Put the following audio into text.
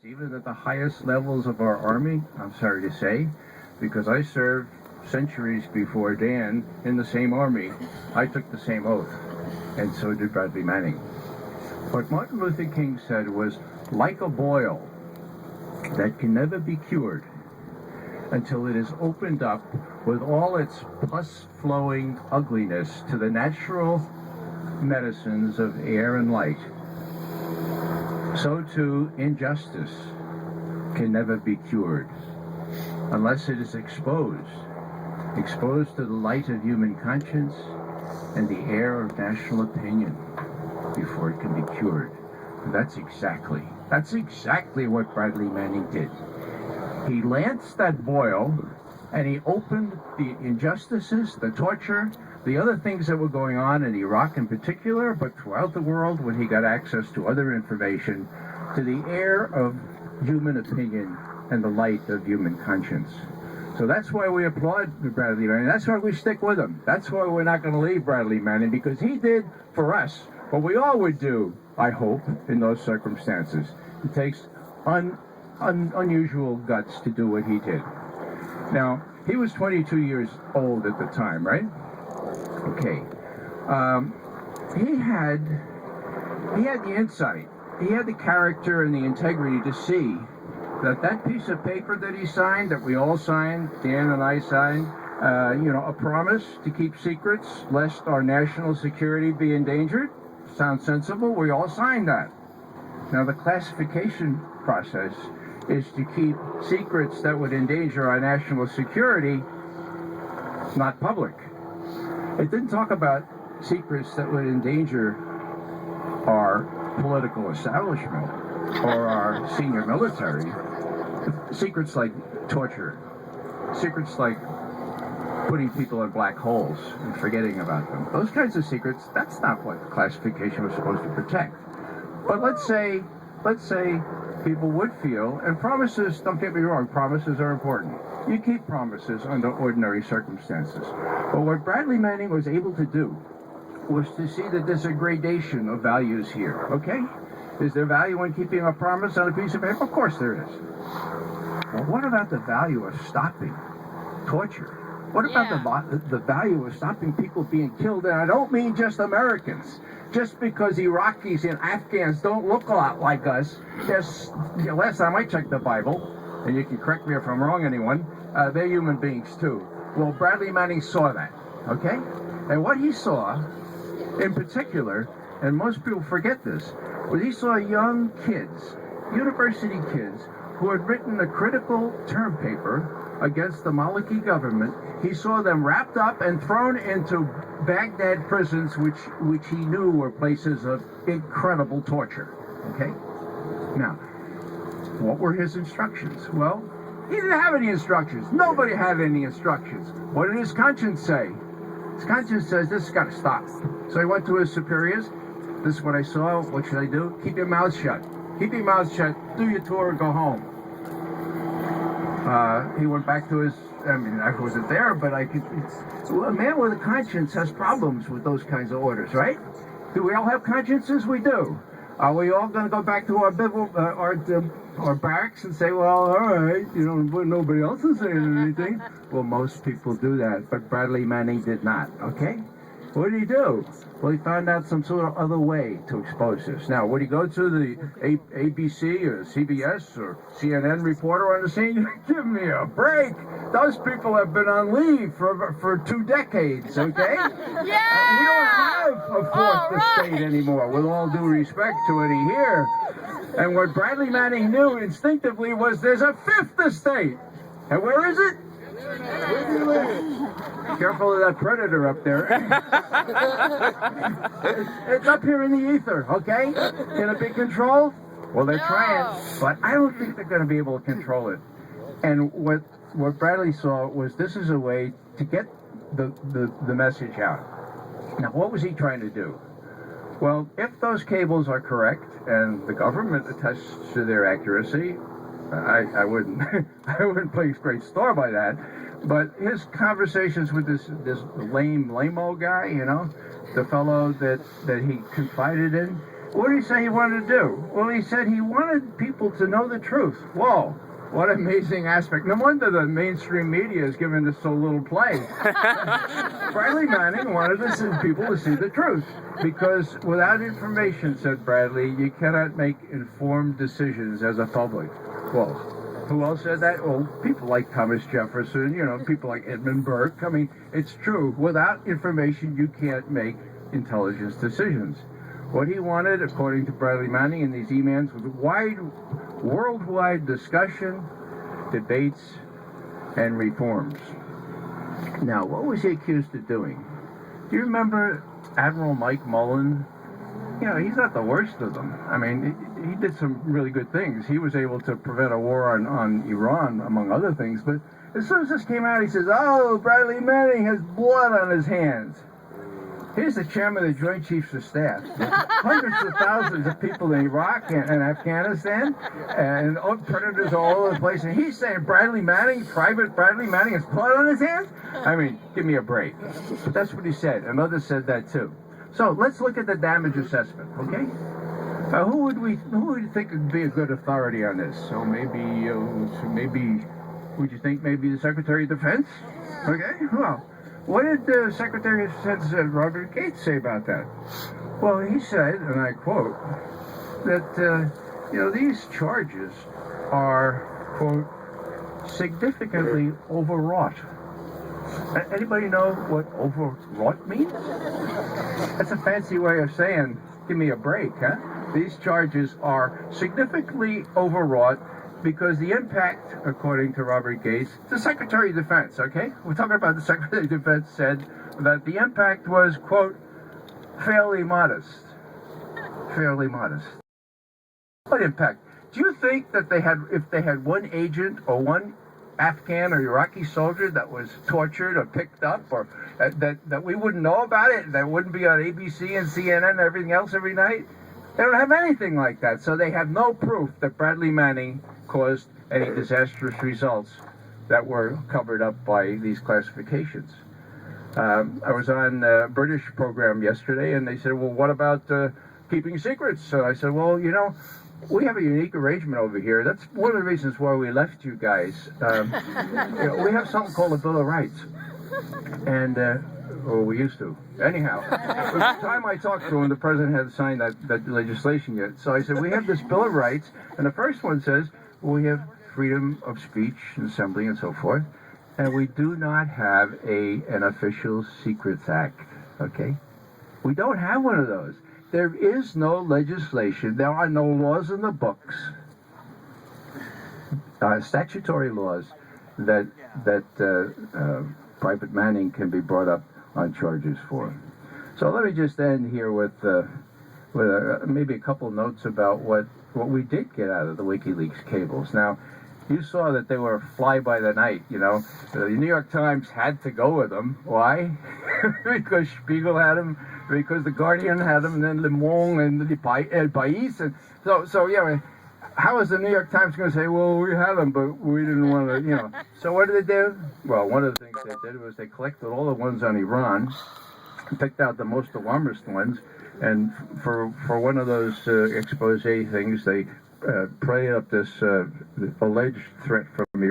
even at the highest levels of our Army, I'm sorry to say, because I served centuries before Dan in the same Army. I took the same oath, and so did Bradley Manning. What Martin Luther King said was, like a boil that can never be cured until it is opened up with all its pus-flowing ugliness to the natural medicines of air and light, so too injustice can never be cured unless it is exposed to the light of human conscience and the air of national opinion before it can be cured. And that's exactly what Bradley Manning did. He lanced that boil and he opened the injustices, the torture, the other things that were going on in Iraq in particular, but throughout the world when he got access to other information, to the air of human opinion and the light of human conscience. So that's why we applaud Bradley Manning. That's why we stick with him. That's why we're not going to leave Bradley Manning, because he did for us what we all would do, I hope, in those circumstances. It takes unusual guts to do what he did. Now, he was 22 years old at the time, right? Okay. He had the insight, he had the character and the integrity to see that piece of paper that he signed, that we all signed, Dan and I signed, a promise to keep secrets lest our national security be endangered. Sounds sensible. We all signed that. Now, the classification process is to keep secrets that would endanger our national security not public. It didn't talk about secrets that would endanger our political establishment or our senior military. Secrets like torture, secrets like putting people in black holes and forgetting about them. Those kinds of secrets, that's not what the classification was supposed to protect. But let's say people would feel, and promises, don't get me wrong, promises are important. You keep promises under ordinary circumstances. But what Bradley Manning was able to do was to see that there's a gradation of values here, okay? Is there value in keeping a promise on a piece of paper? Of course there is. Well, what about the value of stopping torture? What about the value of stopping people being killed? And I don't mean just Americans. Just because Iraqis and Afghans don't look a lot like us, last time I checked the Bible, and you can correct me if I'm wrong, anyone, they're human beings too. Well, Bradley Manning saw that, okay? And what he saw, in particular, and most people forget this, was he saw young kids, university kids, who had written a critical term paper against the Maliki government. He saw them wrapped up and thrown into Baghdad prisons, which he knew were places of incredible torture. Okay? Now, what were his instructions? Well, he didn't have any instructions. Nobody had any instructions. What did his conscience say? His conscience says this has got to stop. So he went to his superiors. This is what I saw. What should I do? Keep your mouth shut. Keep your mouth shut. Do your tour and go home. He went back to his, I wasn't there, but I could. A man with a conscience has problems with those kinds of orders, right? Do we all have consciences? We do. Are we all going to go back to our barracks and say, well, all right, nobody else is saying anything? Well, most people do that, but Bradley Manning did not, okay? What did he do? Well, he found out some sort of other way to expose this. Now, would he go to the ABC or CBS or CNN reporter on the scene? Give me a break. Those people have been on leave for 2 decades, okay? Yeah! We don't have a fourth estate anymore, with all due respect to any here. And what Bradley Manning knew instinctively was there's a fifth estate. And where is it? Careful of that predator up there. It's up here in the ether, okay? Can it be controlled? Well, they're trying, but I don't think they're going to be able to control it. And what Bradley saw was this is a way to get the message out. Now, what was he trying to do? Well, if those cables are correct, and the government attests to their accuracy, I wouldn't place great store by that. But his conversations with this lame-o guy, the fellow that he confided in, What did he say he wanted to do? Well, he said he wanted people to know the truth. Whoa, what an amazing aspect. No wonder the mainstream media is giving this so little play. Bradley Manning wanted people to see the truth. Because without information, said Bradley, you cannot make informed decisions as a public. Well, who else said that? Well, people like Thomas Jefferson, people like Edmund Burke. I mean, it's true. Without information, you can't make intelligent decisions. What he wanted, according to Bradley Manning in these emails, was worldwide discussion, debates, and reforms. Now, what was he accused of doing? Do you remember Admiral Mike Mullen? He's not the worst of them. I mean, he did some really good things. He was able to prevent a war on Iran, among other things. But as soon as this came out, he says, oh, Bradley Manning has blood on his hands. Here's the chairman of the Joint Chiefs of Staff. Hundreds of thousands of people in Iraq and Afghanistan, and predators all over the place. And he's saying Bradley Manning, Private Bradley Manning, has blood on his hands? I mean, give me a break. But that's what he said, and others said that too. So let's look at the damage assessment, okay? Who would you think would be a good authority on this? So maybe, would you think maybe the Secretary of Defense? Okay, well. What did the Secretary of Defense Robert Gates say about that? Well, he said, and I quote, that these charges are, quote, significantly overwrought. Anybody know what overwrought means? That's a fancy way of saying, give me a break, huh? These charges are significantly overwrought because the impact, according to Robert Gates, the Secretary of Defense, okay? We're talking about the Secretary of Defense said that the impact was, quote, fairly modest. Fairly modest. What impact? Do you think that if they had one agent or one Afghan or Iraqi soldier that was tortured or picked up, or that we wouldn't know about it, that wouldn't be on ABC and CNN and everything else every night? They don't have anything like that, so they have no proof that Bradley Manning caused any disastrous results that were covered up by these classifications. I was on a British program yesterday, and they said, well, what about keeping secrets? So I said, well, we have a unique arrangement over here. That's one of the reasons why we left you guys. We have something called a Bill of Rights. And, well, we used to. Anyhow, by the time I talked to him, the president hadn't signed that legislation yet. So I said, we have this Bill of Rights, and the first one says, we have freedom of speech and assembly and so forth, and we do not have an official secrets act, okay? We don't have one of those. There is no legislation. There are no laws in the books, statutory laws, that Private Manning can be brought up on charges for. So let me just end here with maybe a couple notes about what we did get out of the WikiLeaks cables. Now, you saw that they were fly by the night, The New York Times had to go with them. Why? Because Spiegel had them, because The Guardian had them, and then Le Monde and El País. And so yeah, how is the New York Times going to say, well, we had them, but we didn't want to, So what did they do? Well, one of the things they did was they collected all the ones on Iran, picked out the most alarmist ones, and for one of those expose things, they prayed up this alleged threat from Iran.